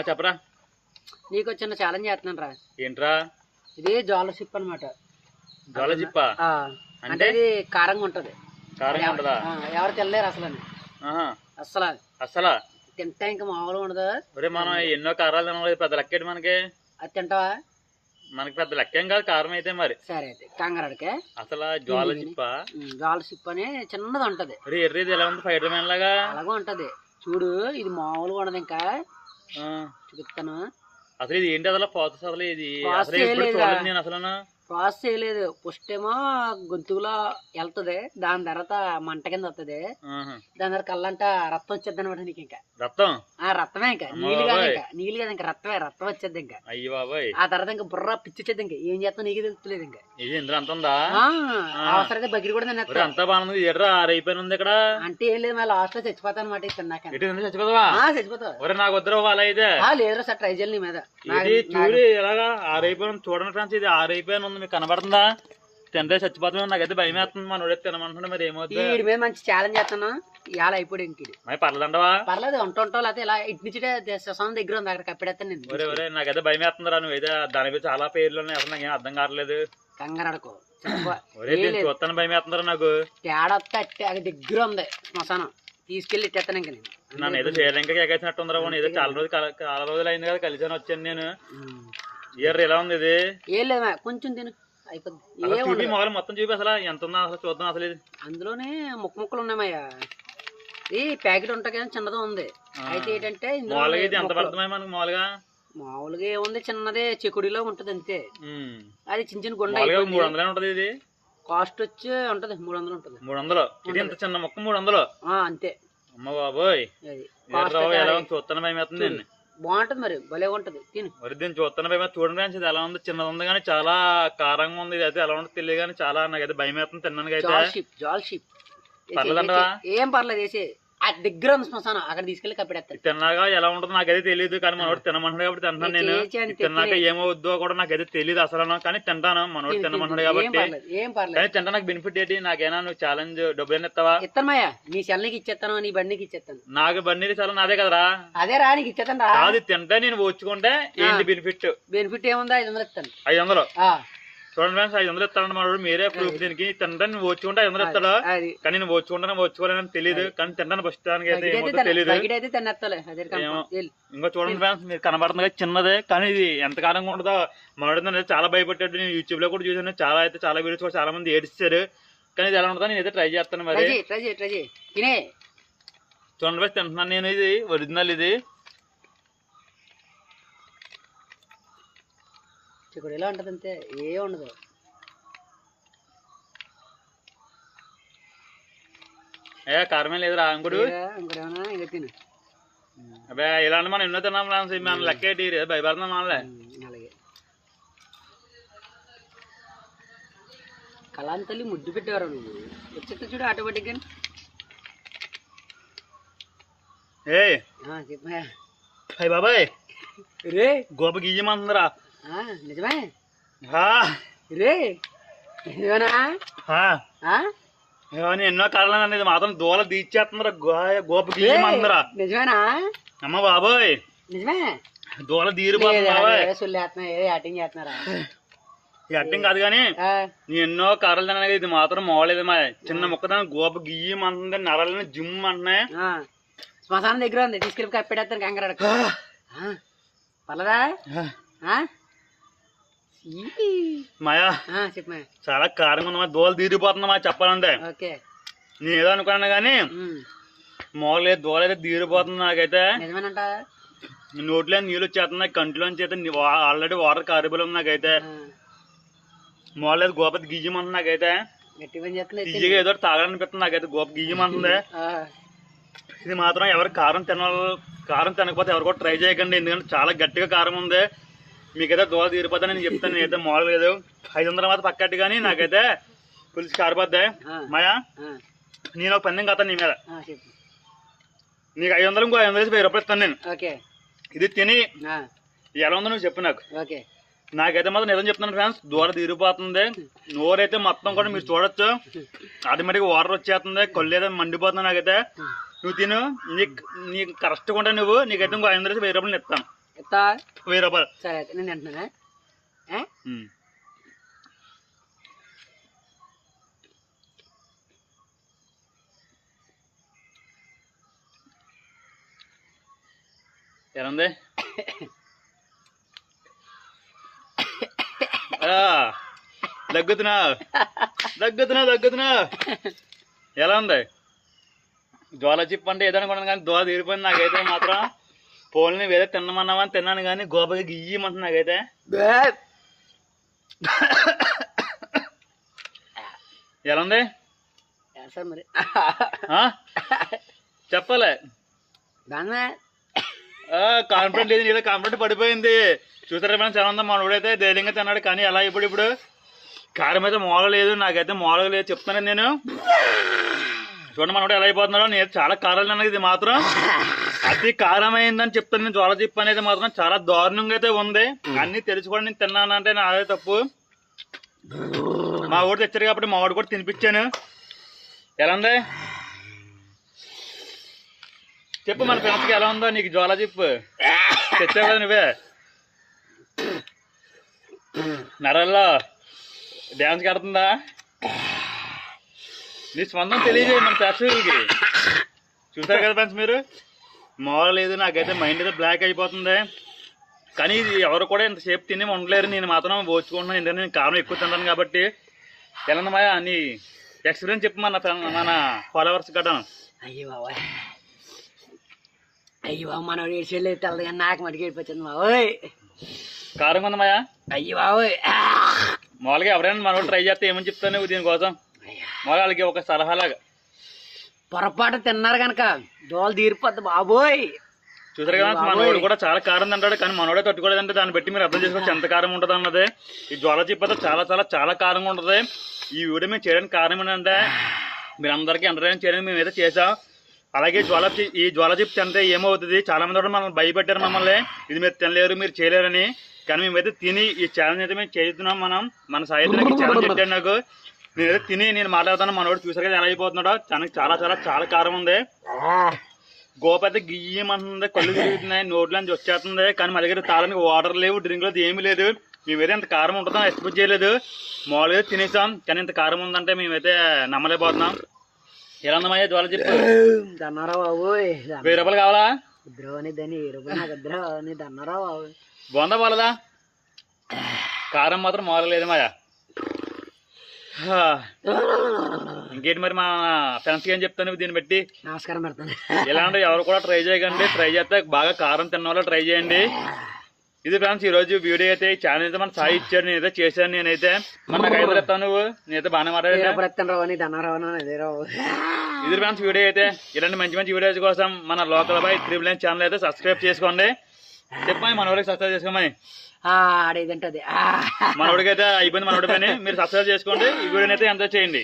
చెప్పరా. నీకు చిన్న ఛాలెంజ్ చేస్తున్నాను రా. ఏంట్రా? ఇది జోల చిప్ అనమాట. జోల చిప్పా అంటే ఇది కారంగా ఉంటది. కారంగా ఉంటదా? ఎవరు తినలేరు అసలు అసలు తింటా ఇంకా మామూలుగా ఉండదు. మనం ఎన్నో కారాలు తినాలి, పెద్ద లెక్కేటి మనకి. అది తింటావా? మనకి పెద్ద లెక్కేం కాదు కారం అయితే. మరి సరే అయితే కంగారడికే అసలు జోల చిప్ప. జోల చిప్ అని చిన్నది ఉంటది. ఎర్రీది ఎలా ఉంది? ఫైడర్ మ్యాన్ లాగా అలాగే ఉంటది చూడు. ఇది మామూలుగా ఉండదు. ఇంకా చూపిస్తాను. అసలు ఇది ఏంటి? అసలు ప్రాసెస్ అసలు ఇది నేను అసలు ప్రాసెస్ చేయలేదు. ఫస్ట్ ఏమో గొంతులో వెళ్తుంది, దాని తర్వాత మంట కింద వస్తుంది, దాని తర్వాత కళ్ళంట రక్తం వచ్చేది అనమాట. నీకు ఇంకా రక్తమే, ఇంకా నీళ్ళు కాదు, ఇంకా నీళ్ళు కాదు, ఇంకా రక్తం వచ్చేది. ఇంకా అయ్యో బాబాయ్. ఆ తర్వాత ఇంకా బుర్ర పిచ్చిచ్చేది. ఇంకా ఏం చేస్తావు నీకు తెలుస్తలేదు. ఇంకా ఇది ఇందులో అంత ఉందా? అవసరం బగిరి కూడా అంతా బాగుంది. ఎర్ర ఆరైపోయింది ఇక్కడ. అంటే ఏం లేదు, మళ్ళీ లాస్ట్ లో చచ్చిపోతా అనమాట. తిన్నాక చచ్చిపోతావా? చచ్చిపోతావు. నాకు వద్దరు అలా అయితే. లేదు సార్, ట్రై చేయాలి నీ మీద. చూడు ఎలాగా ఆరైపోయిన. చూడండి ఫ్రెండ్స్, ఇది ఆరైపోయిన ఉంది. మీకు కనబడుతుందా? తింటే చచ్చిపోతున్నా. నాకైతే భయం వేస్తుంది. మన వాడు తినమంటున్నా. మరి ఏమవుతుంది? వీడి మీద మంచి ఛాలెంజ్ చేస్తాను. ఇలా అయిపోయి ఇంక పర్లేదంటవా? పర్లేదు. ఉంటావు లేకపోతే ఇలా ఇటు నుంచి దగ్గర ఉంది, అక్కడ కప్పెడతాను నేను. నాకైతే భయం వేస్తుందిరా. నువ్వైతే దాని మీద చాలా పేర్లు ఉన్నాయి. అసలు నాకేం అర్థం కావట్లేదు. కంగారడుకో. చూస్తాను భయం వేస్తుందిరా నాకు. తేడా అది దగ్గర ఉంది శ్మశానం. తీసుకెళ్ళి ఇట్టేస్తాను ఇంకా నేను. నన్ను ఏదో చేయలేక ఎగేసినట్టు ఉందిరా. ఏదో చాలా రోజులు అయింది కదా కలిసాను, వచ్చాను నేను. ఇయర్ ఎలా ఉంది ఇది? ఏం లేదు, కొంచెం తిను అయిపోద్ది. మొదలు మొత్తం చూపి అసలు ఎంత ఉందా అసలు చూద్దాం. అసలు ఇది అందులోనే ముక్కలు ఉన్నాయమ్మయ్యా. ఈ ప్యాకెట్ ఉంటాయి కదా, చిన్నది ఉంది. అయితే ఏంటంటే ఎంత పడుతున్నాయి మనకు? మామూలుగా ఏముంది, చిన్నదే చెకుడిలో ఉంటది అంతే. అది చిన్న చిన్న గుండె 300 ఉంటది. ఇది కాస్ట్ వచ్చి ఉంటది 300 ఉంటది. 300. ఇది ఎంత చిన్న మొక్క 300 అంతే. అమ్మ బాబోయ్. ఎలా చూస్తాను భయం వేస్తుంది. దీన్ని బాగుంటది, మరి భలే ఉంటది. తిను. మరి దీన్ని చూస్తున్న భయం. చూడండి ఇది ఎలా ఉంది. చిన్నది ఉంది కానీ చాలా కారంగా ఉంది. ఇది అయితే ఎలా ఉంటుంది తెలియదు కానీ చాలా నాకైతే భయం వేస్తుంది తిన్నాను అయితే. జాల్ షిప్ పర్లేదంటవా? ఏం పర్లేదు. వేసే దగ్గర ఉంది శ్మశానం, అక్కడ తీసుకెళ్ళి కప్పెడతాను. తిన్నాక ఎలా ఉంటుందో నాకైతే తెలియదు కానీ మనోడు తినమంటాడు కాబట్టి తింటాను నేను. తిన్నాక ఏమవుద్దో కూడా నాకైతే తెలియదు అసలు, కానీ తింటాను. మనోడు తినమంటాడు కాబట్టి. కానీ తింటా నాకు బెనిఫిట్ ఏంటి? నాకేనా నువ్వు ఛాలెంజ్ డబ్బులు ఏం ఇస్తావా? ఇస్తానయ్యా. నీ సెల్కి ఇచ్చేస్తాను, నీ బండికి ఇచ్చేస్తాను. నాకు బండి చాలా నాదే కదరా. అదే రా, నీకు ఇచ్చేస్తాను రా. అది తింటా నేను వచ్చుకుంటే ఏంటి బెనిఫిట్? బెనిఫిట్ ఏముందా? 500 ఇస్తాను. 500 చూడండి ఫ్రెండ్స్, 500 ఇస్తాడు మనోడు. మీరే ప్రూఫ్ దీనికి. తింటా నువ్వు వచ్చుకుంటే 500 ఇస్తాడు. కానీ నేను వచ్చుకోలేని తెలియదు, కానీ తింటాను ఫస్ట్ దానికి అయితే తెలియదు. ఇంకో చూడండి ఫ్రెండ్స్, మీరు కనబడుతుంది కదా చిన్నదే, కానీ ఇది ఎంత కాలంగా ఉంటుందో మనోడు చాలా భయపడ్డాడు. నేను యూట్యూబ్ లో కూడా చూసాను. చాలా వీడియోస్ కూడా చాలా మంది ఏడిస్తారు. కానీ ఇది ఎలా ఉంటుందో నేనైతే ట్రై చేస్తాను. మరి చూడండి ఫ్రెండ్స్, తింటున్నాను నేను. ఇది ఒరిజినల్. ఇది చిక్కుడు ఎలా ఉంటది అంతే, ఏ ఉండదు. కారమే లేదురా. అంగుడు తిను. అబ్బే ఇలాంటి మనం ఎన్నో తిన్నాం. మన లెక్క భయపడుతున్నాం మనలే. అలాగే కళాంతల్లి ముద్దు పెట్టేవారు నువ్వు. వచ్చేట చూడు ఆటోమేటిక్ గా. చెప్పా బాబాయ్. రే గోప గీయమంటుందిరా. నిజమే రే. నిజమేనా? ఎన్నో కారణాలు అనేది మాత్రం దూల తీర్చేస్తుందిరా. గోప గీయమంటుందిరా. నిజమేనా? అమ్మ బాబోయ్. నిజమే. దూల తీరిపోతుంది. యాక్టింగ్ చేస్తున్నారా? యాక్టింగ్ కాదు కానీ ఎన్నో కారాలు తిన్నా. ఇది మాత్రం మావలేదు. మా చిన్న ముక్క దాని గోప గీయమంటుంది. నరాలని జిమ్ అంటున్నాయి. శ్మశానం దగ్గర ఉంది, తీసుకెళ్ళి కప్పెడతాను. కంగారు పర్లేదా? మాయా చాలా కారంగా ఉందమ్మా. దోలు తీరిపోతుందమ్మా చెప్పాలంటే. నేను ఏదో అనుకున్నాను కానీ మామూలు దోల అయితే తీరిపోతుంది నాకైతే. నోట్లో నీళ్ళు వచ్చేస్తున్నాయి, కంటిలోంచి అయితే ఆల్రెడీ వాటర్ కారిపోయి ఉంది నాకైతే. మామూలు గోపతి గియ్యమంటుంది నాకైతే. తీయగా ఏదో తాగాలనిపిస్తుంది నాకైతే. గోప గియ్యమంటుంది. ఇది మాత్రం ఎవరు కారం తినకపోతే ఎవరు కూడా ట్రై చేయకండి, ఎందుకంటే చాలా గట్టిగా కారం ఉంది. మీకైతే దోల తీరిపోద్దని నేను చెప్తాను. నేనైతే మామూలు లేదు. 500 మాత్రం పక్కట్టు కానీ నాకైతే పులిసి కారిపోద్ది. మాయా నేను ఒక పందెం కథ నీ మీద. నీకు 500 ఇంకో 500 1000 రూపాయలు ఇస్తాను నేను. ఇది తిని ఎలా ఉందో నువ్వు చెప్పు నాకు. నాకైతే మాత్రం నిజం చెప్తున్నాను ఫ్రెండ్స్, దూర తీరిపోతుంది. నోరైతే మొత్తం కూడా మీరు చూడొచ్చు. ఆటోమేటిక్ వాటర్ వచ్చేస్తుంది. కళ్ళు అయితే మండిపోతుంది నాకైతే. నువ్వు తిను, నీకు కరెక్ట్గా ఉంటా నువ్వు. నీకైతే ఇంకో 500 1000 రూపాయలు ఇస్తాను. 1000 రూపాయలు. సరే అయితే నేను తింటున్నానా. ఎలా ఉంది? దగ్గుతున్నా ఎలా ఉంది? జ్వాల చిప్ అంటే ఏదనుకున్నాను కానీ దోల తీరిపోయింది నాకైతే మాత్రం. పోల్ని వేరే తిన్నమన్నామని తిన్నాను కానీ గోపకి గియ్యమంటుంది నాకైతే. ఎలా ఉంది మరి చెప్పలే. కాన్ఫిడెంట్ లేదు, నీలో కాన్ఫిడెంట్ పడిపోయింది. చూసారా మనం చాలా ఉందా, మనోడైతే ధైర్యంగా తిన్నాడు. కానీ ఎలా ఇప్పుడు కారం అయితే మూల లేదు, నాకైతే మూల లేదు చెప్తాను నేను. చూడండి మనోడు ఎలా అయిపోతున్నాడో. నేను చాలా కారం అన్నది ఇది మాత్రం అతి కారం అయిందని చెప్తాను నేను. జ్వాల చిప్ అనేది మాత్రం చాలా దారుణంగా అయితే ఉంది. అన్ని తెలుసుకోండి, నేను తిన్నానంటే నాదే తప్పు. మా ఊరు తెచ్చారు కాబట్టి మా వాడు కూడా తినిపించాను. ఎలా ఉంది చెప్పు, మన ఫ్రెండ్స్కి ఎలా ఉందో నీకు జ్వాల చిప్ తెచ్చావు కదా నువ్వే. నరల్లో డ్యాన్స్ కడుతుందా? నీ స్పందన తెలియజేయండి మన ప్రేక్షకులకి. చూసారు కదా ఫ్రెండ్స్ మీరు, మామూలు లేదు. నాకైతే మైండ్ అయితే బ్లాక్ అయిపోతుంది. కానీ ఇది ఎవరు కూడా ఇంతసేపు తిని ఉండలేరు, నేను మాత్రం ఓచుకుంటున్నాను. ఎందుకంటే నేను కారం ఎక్కువ తింటాను కాబట్టి. ఎలా ఉంది మాయా నీ ఎక్స్పీరియన్స్ చెప్పు మన ఫాలోవర్స్ గట్రా. అయ్యో మనోడు ఏడ్చేళ్ళు తెల్లదు కానీ నాకు మటుకు ఏడిపోతుంది బాబోయ్. కారం ఉంది మాయా. అయ్యో బాబోయ్. మామూలుగా ఎవరైనా మనోడు ట్రై చేస్తే ఏమని చెప్తాను నువ్వు దీనికోసం? మామూలుగా వాళ్ళకి ఒక సలహాలాగా. పొరపాటు తిన్నారు కనుక దోలు తీరిపోద్ది బాబోయ్. చూసారు కదా మనోడు కూడా చాలా కారం తింటాడు, కానీ మనోడే తట్టుకోలేదంటే దాన్ని బట్టి మీరు అర్థం చేసుకోవచ్చు ఎంత కారం ఉంటుంది అన్నది. ఈ జ్వాల చిప్ అయితే చాలా చాలా చాలా కారంగా ఉంటుంది. ఈ వీడియో మేము చేయడానికి కారణం ఏంటంటే మీరు అందరికీ ఎంటర్టైన్ చేయడానికి మేము అయితే చేసాం. అలాగే ఈ జ్వాల చిప్ తింటే ఏమవుతుంది, చాలా మంది కూడా మనం భయపెట్టారు మమ్మల్ని, ఇది మీరు తినలేరు మీరు చేయలేరని. కానీ మేమైతే తిని ఈ ఛాలెంజ్ అయితే మేము చేస్తున్నాం. మన సాయిత్రానికి ఛాలెంజ్ పెట్టాడు నాకు. నేనైతే తిని నేను మాట్లాడుతాను. మనోడు చూసారు కదా ఎలా అయిపోతున్నాడో. తనకి చాలా చాలా చాలా కారం ఉంది. గోప అయితే గియ్యమంటుంది, కళ్ళు తిరుగుతున్నాయి, నోట్లోంచి వచ్చేస్తుంది. కానీ మా దగ్గర తాగడానికి వాటర్ లేవు, డ్రింక్ లేదు, ఏమీ లేదు. మేమైతే ఇంత కారం ఉంటుందని ఎక్స్పెక్ట్ చేయలేదు. మామూలుగా తినేసాం, కానీ ఇంత కారం ఉందంటే మేమైతే నమ్మలేకపోతున్నాం. ఎలా ఉందమ్మా జ్వాల చిప్? దన్నారా బాబు. 1000 రూపాయలు కావాలా? దన్నారా బాబు. బాగుందా బాలదా? కారం మాత్రం మామూలు లేదు మాయా. ఇంకేంటి మరి మా ఫ్రెండ్స్కి ఏం చెప్తాను దీన్ని బట్టి? నమస్కారం పెడతాను. ఇలాంటి ఎవరు కూడా ట్రై చేయకండి. ట్రై చేస్తే బాగా కారం తిన్న వాళ్ళు ట్రై చేయండి. ఇది ఫ్రెండ్స్ ఈ రోజు వీడియో అయితే. ఛానల్ అయితే మన సాయి ఇచ్చాడు, నేనైతే చేశాను. నేనైతే మన 500 ఇస్తాను, నువ్వు నేనైతే బాగానే మాట్లాడాను. ఇది ఫ్రెండ్స్ వీడియో అయితే. ఇలాంటి మంచి మంచి వీడియోస్ కోసం మన లోకల్ బాయ్ 999 ఛానల్ అయితే సబ్స్క్రైబ్ చేసుకోండి. చెప్పమని మనోడికి సబ్స్క్రైబ్ చేసుకోమని. మనోడికి అయితే అయిపోయింది, మనోడి పని. మీరు సబ్స్క్రైబ్ చేసుకోండి. ఈ వీడియోని అయితే ఎంజాయ్ చేయండి.